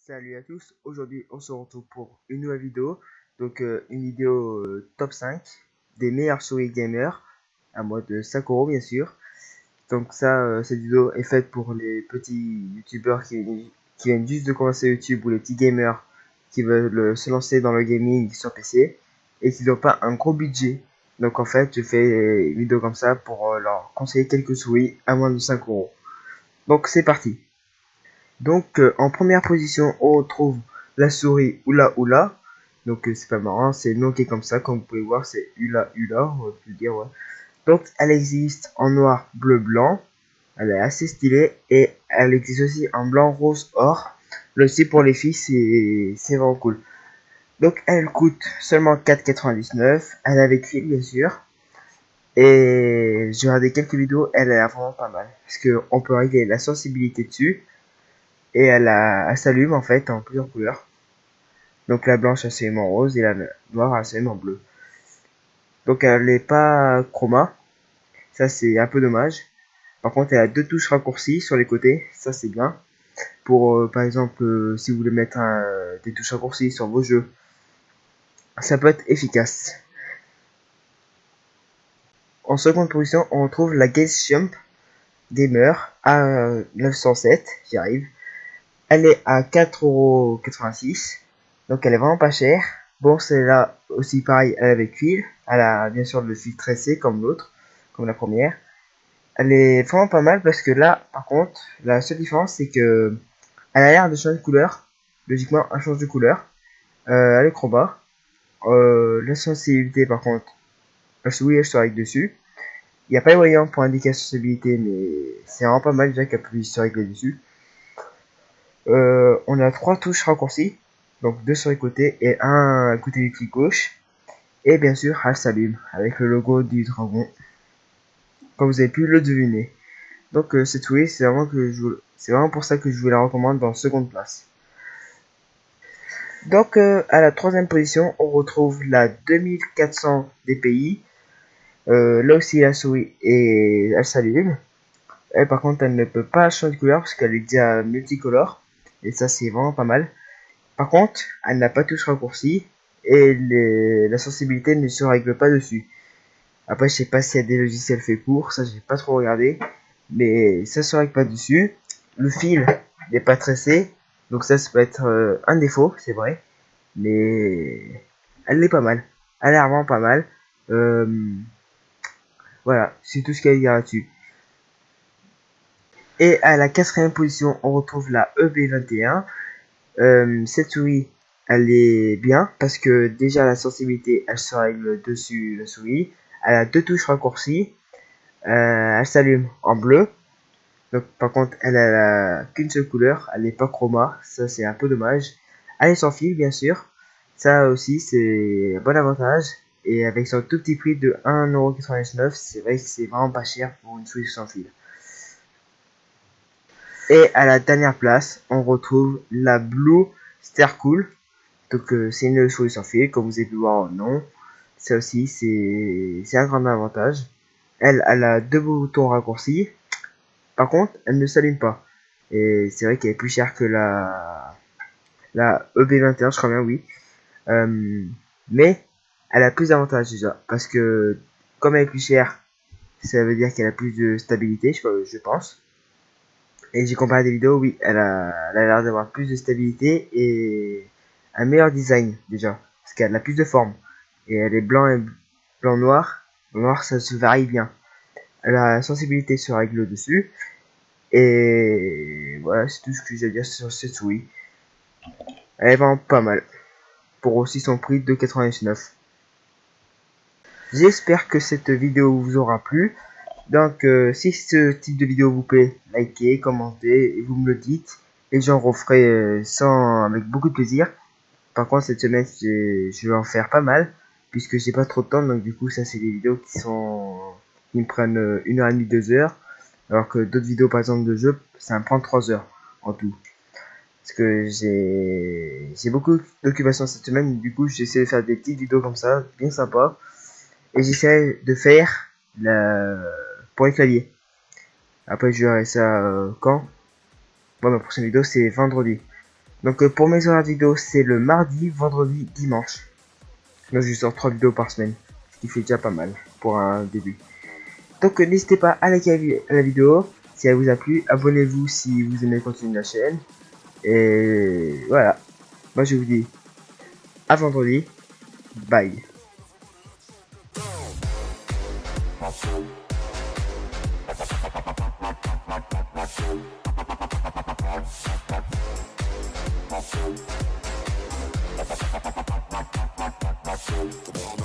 Salut à tous, aujourd'hui on se retrouve pour une nouvelle vidéo, donc une vidéo top 5 des meilleures souris gamers, à moins de 5 € bien sûr. Donc ça, cette vidéo est faite pour les petits youtubeurs qui viennent juste de commencer YouTube ou les petits gamers qui veulent se lancer dans le gaming sur PC et qui n'ont pas un gros budget. Donc en fait je fais une vidéo comme ça pour leur conseiller quelques souris à moins de 5 €. Donc c'est parti. Donc en première position, on retrouve la souris Oula Oula. Donc c'est pas marrant, c'est le nom qui est comme ça, comme vous pouvez voir, c'est Ula Ula, on peut dire, ouais. Donc elle existe en noir, bleu, blanc. Elle est assez stylée et elle existe aussi en blanc, rose, or. Là aussi pour les filles, c'est vraiment cool. Donc elle coûte seulement 4,99. Elle est avec fil bien sûr. Et j'ai regardé quelques vidéos, elle est vraiment pas mal. Parce qu'on peut régler la sensibilité dessus. Et elle s'allume en fait en plusieurs couleurs. Donc la blanche absolument rose et la noire absolument bleue. Donc elle n'est pas chroma. Ça c'est un peu dommage. Par contre elle a deux touches raccourcies sur les côtés. Ça c'est bien. Pour par exemple si vous voulez mettre des touches raccourcies sur vos jeux. Ça peut être efficace. En seconde position on retrouve la Gaze Gamer A907. J'y arrive. Elle est à 4,86 €. Donc elle est vraiment pas chère. Bon, celle-là aussi pareil, elle est avec fil. Elle a bien sûr le fil tressé comme l'autre, comme la première. Elle est vraiment pas mal parce que là, par contre, la seule différence c'est que elle a l'air de changer de couleur. Logiquement, elle change de couleur. Elle est chroma. La sensibilité, par contre, la souris elle se règle dessus. Il n'y a pas de voyant pour indiquer la sensibilité, mais c'est vraiment pas mal déjà qu'elle puisse se régler dessus. On a trois touches raccourcies, donc deux sur les côtés et un à côté du clic gauche. Et bien sûr, elle s'allume avec le logo du dragon, comme vous avez pu le deviner. Donc cette souris, c'est vraiment pour ça que je vous la recommande en seconde place. Donc à la troisième position, on retrouve la 2400 DPI. Là aussi la souris et elle s'allume. Et par contre, elle ne peut pas changer de couleur parce qu'elle est déjà multicolore. Et ça, c'est vraiment pas mal. Par contre, elle n'a pas touche raccourci et la sensibilité ne se règle pas dessus. Après, je sais pas s'il y a des logiciels faits pour, ça j'ai pas trop regardé, mais ça se règle pas dessus. Le fil n'est pas tressé, donc ça peut être un défaut, c'est vrai, mais elle est pas mal. Elle est vraiment pas mal. Euh, voilà, c'est tout ce qu'il y a à dire là-dessus. Et à la quatrième position, on retrouve la EB21. Cette souris, elle est bien parce que déjà la sensibilité, elle se règle dessus la souris. Elle a deux touches raccourcies. Elle s'allume en bleu. Donc par contre, elle a qu'une seule couleur. Elle n'est pas chroma. Ça c'est un peu dommage. Elle est sans fil bien sûr. Ça aussi c'est un bon avantage. Et avec son tout petit prix de 1,99 €, c'est vrai que c'est vraiment pas cher pour une souris sans fil. Et à la dernière place, on retrouve la Blue Starcool. Donc c'est une souris sans fil, comme vous avez pu voir en nom. Ça aussi, c'est un grand avantage. Elle a deux boutons raccourcis. Par contre, elle ne s'allume pas. Et c'est vrai qu'elle est plus chère que la EB21, je crois bien, oui. Mais elle a plus d'avantages déjà. Parce que comme elle est plus chère, ça veut dire qu'elle a plus de stabilité, je pense. Et j'ai comparé des vidéos, oui, elle a l'air d'avoir plus de stabilité et un meilleur design déjà. Parce qu'elle a plus de forme. Et elle est blanc-noir. Noir, ça se varie bien. La sensibilité se règle dessus. Et voilà, c'est tout ce que j'ai à dire sur cette souris. Elle est vraiment pas mal. Pour aussi son prix de 99. J'espère que cette vidéo vous aura plu. Donc si ce type de vidéo vous plaît, likez, commentez et vous me le dites. Et j'en referai avec beaucoup de plaisir. Par contre cette semaine je vais en faire pas mal. Puisque j'ai pas trop de temps. Donc du coup ça c'est des vidéos qui me prennent 1h30, 2h. Alors que d'autres vidéos par exemple de jeux, ça me prend 3 heures en tout. Parce que j'ai beaucoup d'occupations cette semaine. Du coup j'essaie de faire des petites vidéos comme ça, bien sympa. Et j'essaie de faire pour les claviers. Après je verrai ça quand. Bon, ma prochaine vidéo c'est vendredi. Donc pour mes horaires de vidéos, c'est le mardi, vendredi, dimanche. Donc je sors 3 vidéos par semaine, ce qui fait déjà pas mal pour un début. Donc n'hésitez pas à liker la vidéo si elle vous a plu, abonnez-vous si vous aimez le contenu de la chaîne. Et voilà, moi je vous dis à vendredi, bye. Come on.